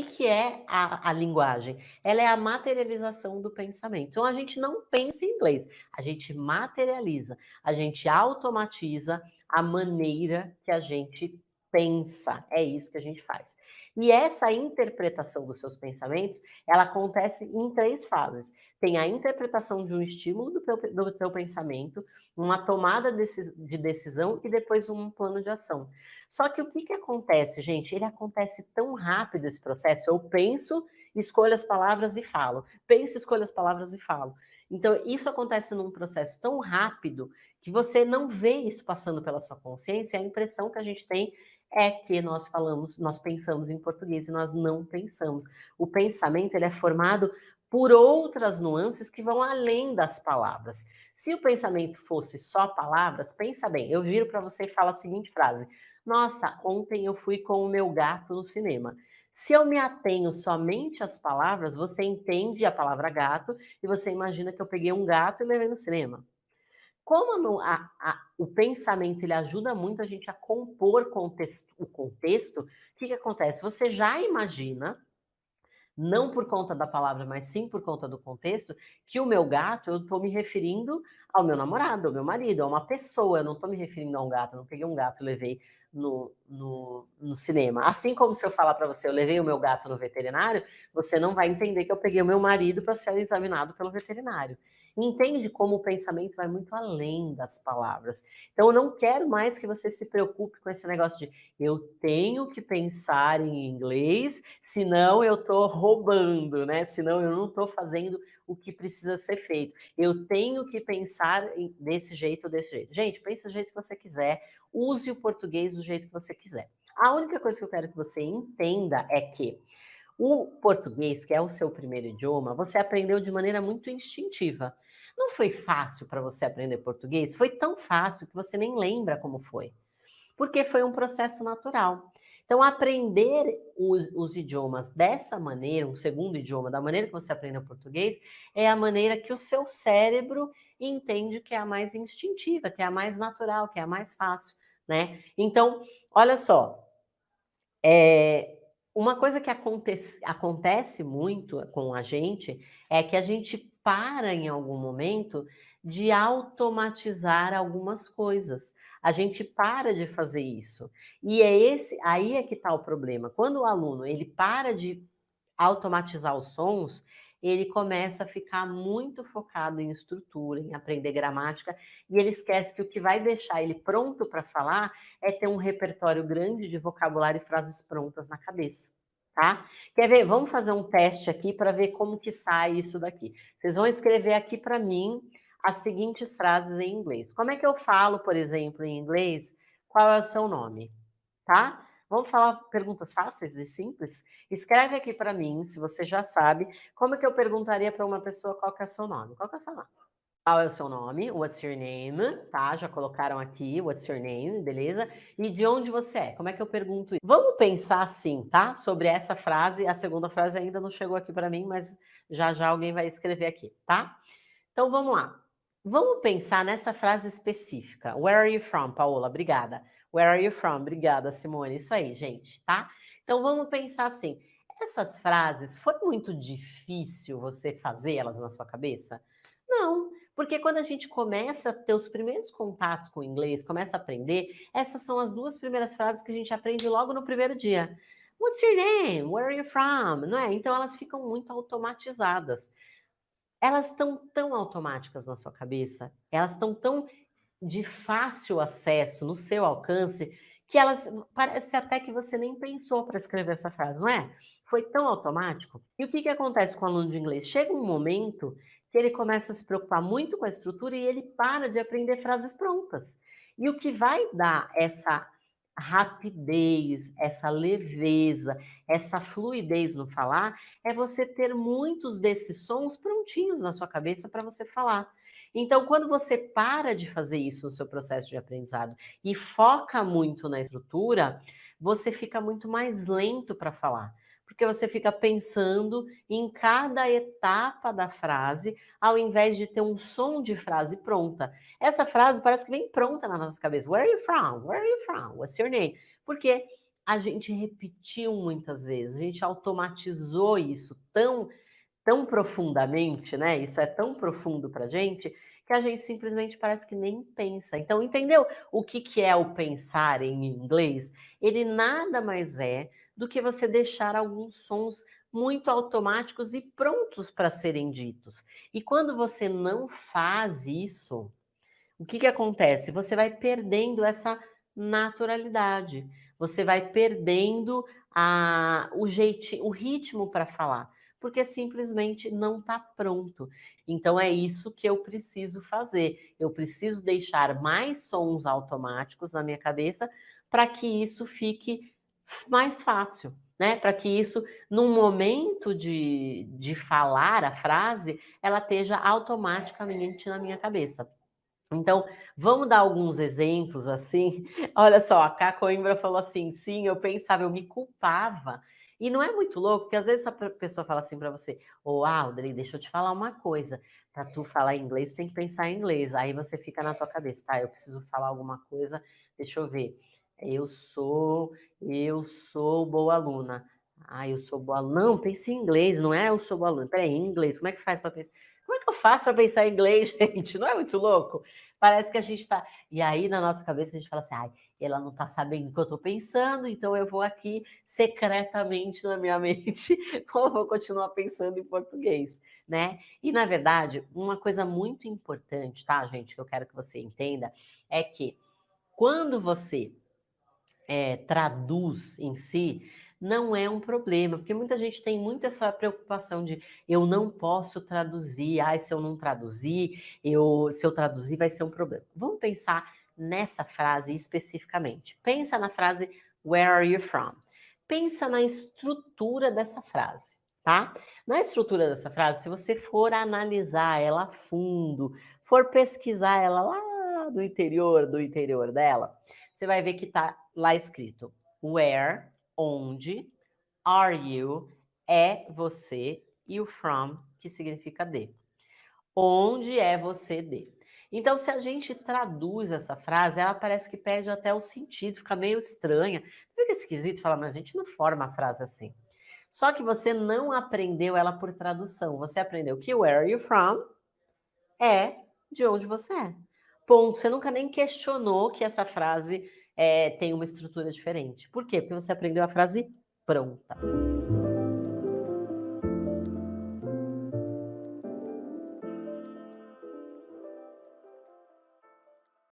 que é a linguagem? Ela é a materialização do pensamento. Então, a gente não pensa em inglês, a gente materializa, a gente automatiza a maneira que a gente pensa. É isso que a gente faz. E essa interpretação dos seus pensamentos, ela acontece em 3 fases. Tem a interpretação de um estímulo do teu pensamento, uma tomada de decisão e depois um plano de ação. Só que o que acontece, gente? Ele acontece tão rápido esse processo. Eu penso, escolho as palavras e falo. Penso, escolho as palavras e falo. Então, isso acontece num processo tão rápido que você não vê isso passando pela sua consciência. A impressão que a gente tem é que nós pensamos em português e nós não pensamos. O pensamento ele é formado por outras nuances que vão além das palavras. Se o pensamento fosse só palavras, pensa bem, eu viro para você e falo a seguinte frase: nossa, ontem eu fui com o meu gato no cinema. Se eu me atenho somente às palavras, você entende a palavra gato e você imagina que eu peguei um gato e levei no cinema. Como o pensamento ele ajuda muito a gente a compor o contexto, o que acontece? Você já imagina, não por conta da palavra, mas sim por conta do contexto, que o meu gato, eu estou me referindo ao meu namorado, ao meu marido, a uma pessoa, eu não estou me referindo a um gato, eu não peguei um gato e levei no cinema. Assim como se eu falar para você, eu levei o meu gato no veterinário, você não vai entender que eu peguei o meu marido para ser examinado pelo veterinário. Entende como o pensamento vai muito além das palavras. Então, eu não quero mais que você se preocupe com esse negócio de eu tenho que pensar em inglês, senão eu estou roubando, né? Senão eu não estou fazendo o que precisa ser feito. Eu tenho que pensar desse jeito ou desse jeito. Gente, pense do jeito que você quiser, use o português do jeito que você quiser. A única coisa que eu quero que você entenda é que o português, que é o seu primeiro idioma, você aprendeu de maneira muito instintiva. Não foi fácil para você aprender português? Foi tão fácil que você nem lembra como foi. Porque foi um processo natural. Então, aprender os idiomas dessa maneira, um segundo idioma, da maneira que você aprende o português, é a maneira que o seu cérebro entende que é a mais instintiva, que é a mais natural, que é a mais fácil, né? Então, olha só, uma coisa que acontece muito com a gente é que a gente para em algum momento de automatizar algumas coisas. A gente para de fazer isso. E aí é que está o problema. Quando o aluno ele para de automatizar os sons, ele começa a ficar muito focado em estrutura, em aprender gramática, e ele esquece que o que vai deixar ele pronto para falar é ter um repertório grande de vocabulário e frases prontas na cabeça, tá? Quer ver? Vamos fazer um teste aqui para ver como que sai isso daqui. Vocês vão escrever aqui para mim as seguintes frases em inglês. Como é que eu falo, por exemplo, em inglês, qual é o seu nome, tá? Vamos falar perguntas fáceis e simples? Escreve aqui para mim, se você já sabe, como é que eu perguntaria para uma pessoa qual que é o seu nome? Qual que é o seu nome? Qual é o seu nome? What's your name? Tá, já colocaram aqui, what's your name, beleza? E de onde você é? Como é que eu pergunto isso? Vamos pensar assim, tá? Sobre essa frase, a segunda frase ainda não chegou aqui para mim, mas já já alguém vai escrever aqui, tá? Então vamos lá. Vamos pensar nessa frase específica. Where are you from, Paola? Obrigada. Where are you from? Obrigada, Simone. Isso aí, gente, tá? Então vamos pensar assim. Essas frases, foi muito difícil você fazer elas na sua cabeça? Não, porque quando a gente começa a ter os primeiros contatos com o inglês, começa a aprender, essas são as duas primeiras frases que a gente aprende logo no primeiro dia. What's your name? Where are you from? Não é? Então elas ficam muito automatizadas. Elas estão tão automáticas na sua cabeça, elas estão tão de fácil acesso no seu alcance, que elas parece até que você nem pensou para escrever essa frase, não é? Foi tão automático. E o que acontece com o aluno de inglês? Chega um momento que ele começa a se preocupar muito com a estrutura e ele para de aprender frases prontas. E o que vai dar essa rapidez, essa leveza, essa fluidez no falar, é você ter muitos desses sons prontinhos na sua cabeça para você falar. Então, quando você para de fazer isso no seu processo de aprendizado e foca muito na estrutura, você fica muito mais lento para falar, porque você fica pensando em cada etapa da frase, ao invés de ter um som de frase pronta. Essa frase parece que vem pronta na nossa cabeça. Where are you from? Where are you from? What's your name? Porque a gente repetiu muitas vezes, a gente automatizou isso tão profundamente, né? Isso é tão profundo para gente que a gente simplesmente parece que nem pensa. Então, entendeu o que é o pensar em inglês? Ele nada mais é do que você deixar alguns sons muito automáticos e prontos para serem ditos. E quando você não faz isso, o que acontece? Você vai perdendo essa naturalidade. Você vai perdendo o ritmo para falar, porque simplesmente não está pronto. Então é isso que eu preciso fazer. Eu preciso deixar mais sons automáticos na minha cabeça para que isso fique mais fácil, né? Para que isso, num momento de falar a frase, ela esteja automaticamente na minha cabeça. Então, vamos dar alguns exemplos assim. Olha só, a Cá Coimbra falou assim: sim, eu pensava, eu me culpava. E não é muito louco, porque às vezes a pessoa fala assim para você: ô Aldrey, deixa eu te falar uma coisa. Para tu falar inglês, tu tem que pensar em inglês. Aí você fica na tua cabeça, tá? Eu preciso falar alguma coisa, deixa eu ver. Eu sou boa aluna. Ah, eu sou boa aluna. Não, pense em inglês, não é eu sou boa aluna. Peraí, em inglês, como é que faz para pensar? Como é que eu faço para pensar em inglês, gente? Não é muito louco? Parece que a gente está. E aí, na nossa cabeça, a gente fala assim: ai, ela não está sabendo o que eu estou pensando, então eu vou aqui secretamente na minha mente, como eu vou continuar pensando em português, né? E, na verdade, uma coisa muito importante, tá, gente, que eu quero que você entenda, é que quando você traduz em si, não é um problema, porque muita gente tem muito essa preocupação de eu não posso traduzir, ai, se eu não traduzir, se eu traduzir vai ser um problema. Vamos pensar nessa frase especificamente. Pensa na frase Where are you from? Pensa na estrutura dessa frase, tá? Na estrutura dessa frase, se você for analisar ela a fundo, for pesquisar ela lá do interior dela, você vai ver que tá lá escrito where, onde, are you, é você, e o from, que significa de. Onde é você de? Então, se a gente traduz essa frase, ela parece que perde até o sentido, fica meio estranha. Fica esquisito falar, mas a gente não forma a frase assim. Só que você não aprendeu ela por tradução. Você aprendeu que where are you from é de onde você é. Ponto. Você nunca nem questionou que essa frase tem uma estrutura diferente. Por quê? Porque você aprendeu a frase pronta.